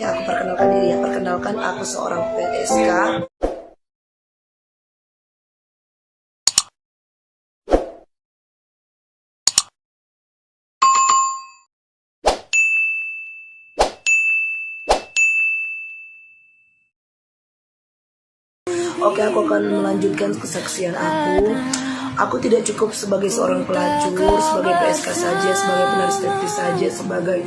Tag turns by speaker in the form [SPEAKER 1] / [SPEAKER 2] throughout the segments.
[SPEAKER 1] Aku perkenalkan diri ya, perkenalkan aku seorang PSK. Oke, aku akan melanjutkan kesaksian aku. Aku tidak cukup sebagai seorang pelacur, sebagai PSK saja, sebagai penari striptease saja, sebagai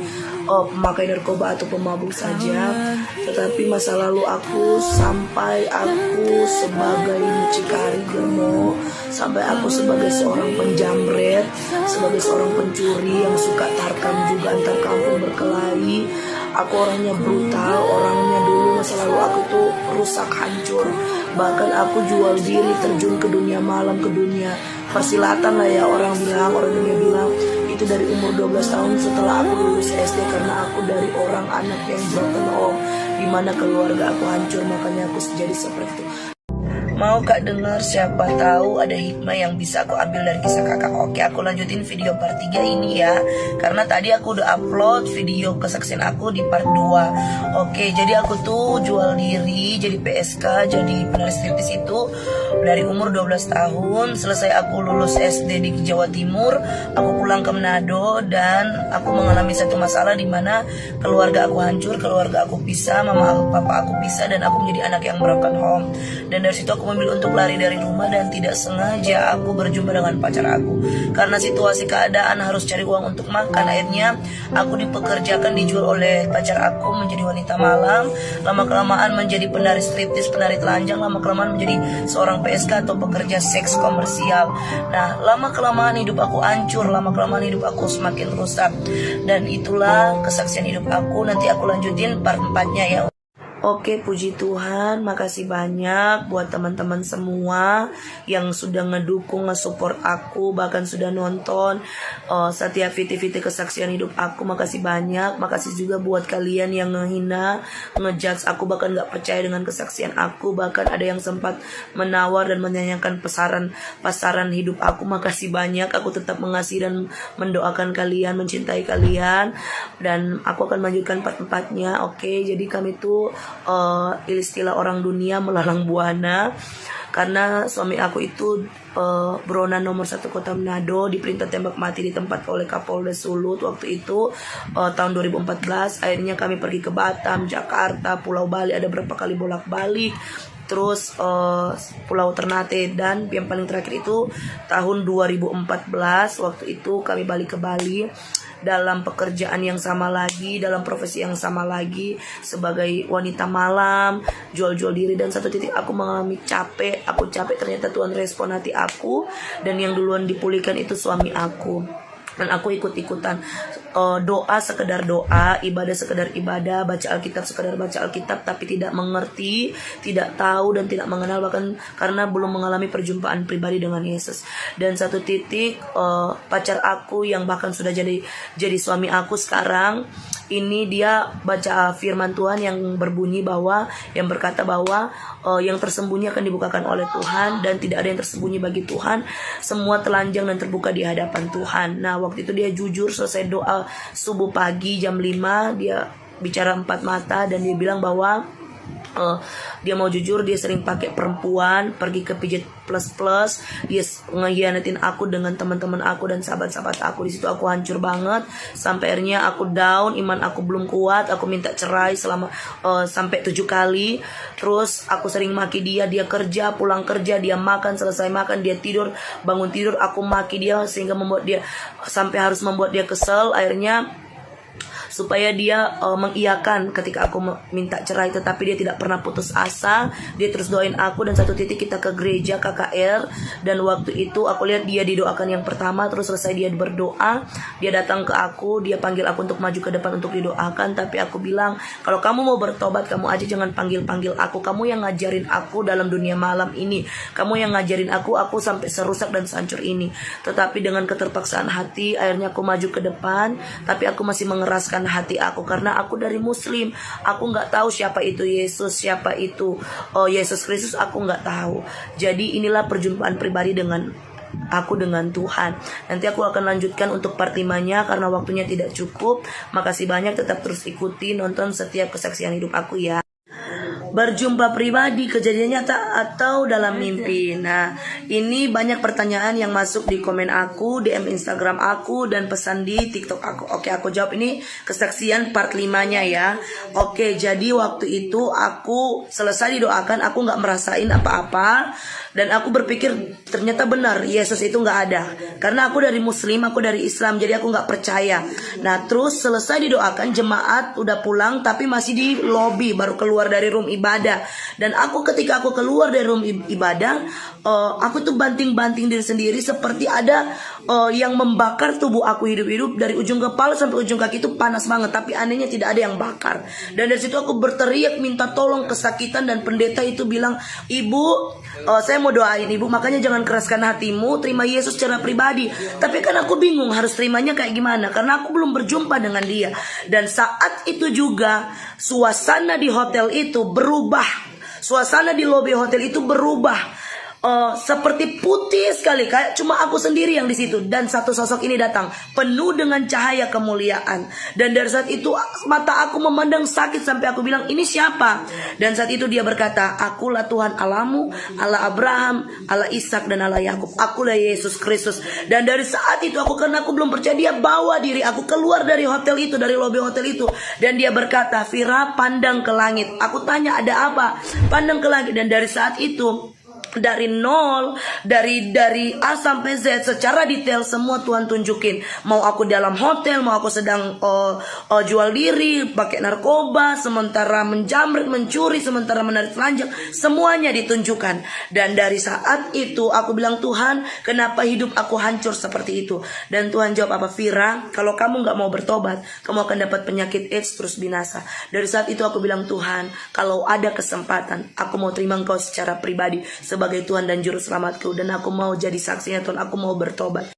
[SPEAKER 1] pemakai narkoba atau pemabuk saja. Tetapi masa lalu aku sampai aku sebagai mucikari gemuk, sampai aku sebagai seorang penjamret, sebagai seorang pencuri yang suka tarkam juga antar kampung berkelahi. Aku orangnya brutal, orangnya dulu masa lalu aku tuh rusak, hancur. Bahkan aku jual diri, terjun ke dunia malam, ke dunia persilatan lah ya, orang dunia bilang. Itu dari umur 12 tahun setelah aku lulus SD, karena aku dari orang anak yang broken home, dimana keluarga aku hancur, makanya aku jadi seperti itu. Mau kak dengar, siapa tahu ada hikmah yang bisa aku ambil dari kisah kakak. Oke, aku lanjutin video part 3 ini ya, karena tadi aku udah upload video kesaksian aku di part 2. Oke, jadi aku tuh jual diri jadi PSK, jadi penari striptease itu dari umur 12 tahun. Selesai aku lulus SD di Jawa Timur, aku pulang ke Manado dan aku mengalami satu masalah di mana keluarga aku hancur, keluarga aku pisah, mama papa aku pisah, dan aku menjadi anak yang broken home. Dan dari situ aku memilih untuk lari dari rumah, dan tidak sengaja aku berjumpa dengan pacar aku. Karena situasi keadaan harus cari uang untuk makan, akhirnya aku dipekerjakan, dijual oleh pacar aku menjadi wanita malam. Lama-kelamaan menjadi penari striptease, penari telanjang, lama-kelamaan menjadi seorang PSK atau pekerja seks komersial. Nah, lama-kelamaan hidup aku hancur, lama-kelamaan hidup aku semakin rusak. Dan itulah kesaksian hidup aku. Nanti aku lanjutin part 4-nya ya. Oke, puji Tuhan, makasih banyak buat teman-teman semua yang sudah ngedukung, nge-support aku, bahkan sudah nonton setiap video-video kesaksian hidup aku. Makasih banyak. Makasih juga buat kalian yang ngehina, ngejudge aku, bahkan gak percaya dengan kesaksian aku. Bahkan ada yang sempat menawar dan menyanyikan pasaran hidup aku. Makasih banyak. Aku tetap mengasihi dan mendoakan kalian, mencintai kalian, dan aku akan melanjutkan part 4-nya. Oke, jadi kami tuh istilah orang dunia melalang buana, karena suami aku itu buronan nomor 1 kota Manado, diperintah tembak mati di tempat oleh Kapolres Sulut waktu itu tahun 2014. Akhirnya kami pergi ke Batam, Jakarta, Pulau Bali, ada berapa kali bolak-balik, terus Pulau Ternate, dan yang paling terakhir itu tahun 2014. Waktu itu kami balik ke Bali dalam pekerjaan yang sama lagi, dalam profesi yang sama lagi, sebagai wanita malam, jual-jual diri. Dan satu titik aku mengalami capek, aku capek, ternyata Tuhan respon hati aku, dan yang duluan dipulihkan itu suami aku. Dan aku ikut-ikutan doa sekedar doa, ibadah sekedar ibadah, baca Alkitab sekedar baca Alkitab, tapi tidak mengerti, tidak tahu, dan tidak mengenal, bahkan karena belum mengalami perjumpaan pribadi dengan Yesus. Dan satu titik pacar aku yang bahkan sudah jadi suami aku sekarang ini, dia baca firman Tuhan yang berbunyi bahwa, yang berkata bahwa yang tersembunyi akan dibukakan oleh Tuhan, dan tidak ada yang tersembunyi bagi Tuhan, semua telanjang dan terbuka di hadapan Tuhan. Nah, waktu itu dia jujur, selesai doa subuh pagi jam 5, dia bicara 4 mata, dan dia bilang bahwa dia mau jujur, dia sering pakai perempuan, pergi ke pijat plus, dia ngehianatin aku dengan teman-teman aku dan sahabat-sahabat aku. Di situ aku hancur banget, sampai akhirnya aku down, iman aku belum kuat, aku minta cerai selama sampai 7 kali. Terus aku sering maki dia kerja, pulang kerja, dia makan, selesai makan dia tidur, bangun tidur aku maki dia, sehingga membuat dia sampai harus membuat dia kesel. Akhirnya supaya dia mengiyakan ketika aku minta cerai, tetapi dia tidak pernah putus asa, dia terus doain aku. Dan satu titik kita ke gereja KKR, dan waktu itu aku lihat dia didoakan yang pertama, terus selesai dia berdoa, dia datang ke aku, dia panggil aku untuk maju ke depan untuk didoakan. Tapi aku bilang, kalau kamu mau bertobat, kamu aja jangan panggil aku, kamu yang ngajarin aku dalam dunia malam ini, kamu yang ngajarin aku sampai serusak dan sehancur ini. Tetapi dengan keterpaksaan hati, akhirnya aku maju ke depan, tapi aku masih mengeraskan hati aku, karena aku dari Muslim, aku nggak tahu siapa itu Yesus, siapa itu Yesus Kristus, aku nggak tahu. Jadi inilah perjumpaan pribadi dengan aku dengan Tuhan. Nanti aku akan lanjutkan untuk part 5-nya karena waktunya tidak cukup. Makasih banyak, tetap terus ikuti, nonton setiap kesaksian hidup aku ya. Berjumpa pribadi, kejadian nyata atau dalam mimpi. Nah, ini banyak pertanyaan yang masuk di komen aku, DM Instagram aku, dan pesan di TikTok aku. Oke, aku jawab ini kesaksian part 5-nya ya. Oke, jadi waktu itu aku selesai didoakan, aku gak merasain apa-apa. Dan aku berpikir ternyata benar Yesus itu gak ada. Karena aku dari Muslim, aku dari Islam, jadi aku gak percaya. Nah, terus selesai didoakan, jemaat udah pulang tapi masih di lobby, baru keluar dari room ibadah. Dan ketika aku keluar dari room ibadah, aku tuh banting-banting diri sendiri seperti ada yang membakar tubuh aku hidup-hidup. Dari ujung kepala sampai ujung kaki itu panas banget, tapi anehnya tidak ada yang bakar. Dan dari situ aku berteriak minta tolong, kesakitan. Dan pendeta itu bilang, "Ibu, saya mau doain ibu, makanya jangan keraskan hatimu, terima Yesus secara pribadi." Tapi kan aku bingung harus terimanya kayak gimana, karena aku belum berjumpa dengan dia. Dan saat itu juga suasana di hotel itu berubah. Suasana di lobi hotel itu berubah. Seperti putih sekali, kayak cuma aku sendiri yang di situ. Dan satu sosok ini datang penuh dengan cahaya kemuliaan. Dan dari saat itu mata aku memandang sakit sampai aku bilang, "Ini siapa?" Dan saat itu dia berkata, "Akulah Tuhan Allahmu, Allah Abraham, Allah Ishak, dan Allah Yakub. Akulah Yesus Kristus." Dan dari saat itu karena aku belum percaya, dia bawa diri aku keluar dari hotel itu, dari lobi hotel itu. Dan dia berkata, "Vira, pandang ke langit." Aku tanya, "Ada apa?" "Pandang ke langit." Dan dari saat itu, dari nol, dari A sampai Z secara detail semua Tuhan tunjukin. Mau aku dalam hotel, mau aku sedang jual diri, pakai narkoba, sementara menjamret, mencuri, sementara menarik telanjang, semuanya ditunjukkan. Dan dari saat itu aku bilang, "Tuhan, kenapa hidup aku hancur seperti itu?" Dan Tuhan jawab apa, "Vira, kalau kamu gak mau bertobat, kamu akan dapat penyakit AIDS terus binasa." Dari saat itu aku bilang, "Tuhan, kalau ada kesempatan, aku mau terima Engkau secara pribadi sebagai Tuhan dan Juru Selamatku, dan aku mau jadi saksinya Tuhan, aku mau bertobat."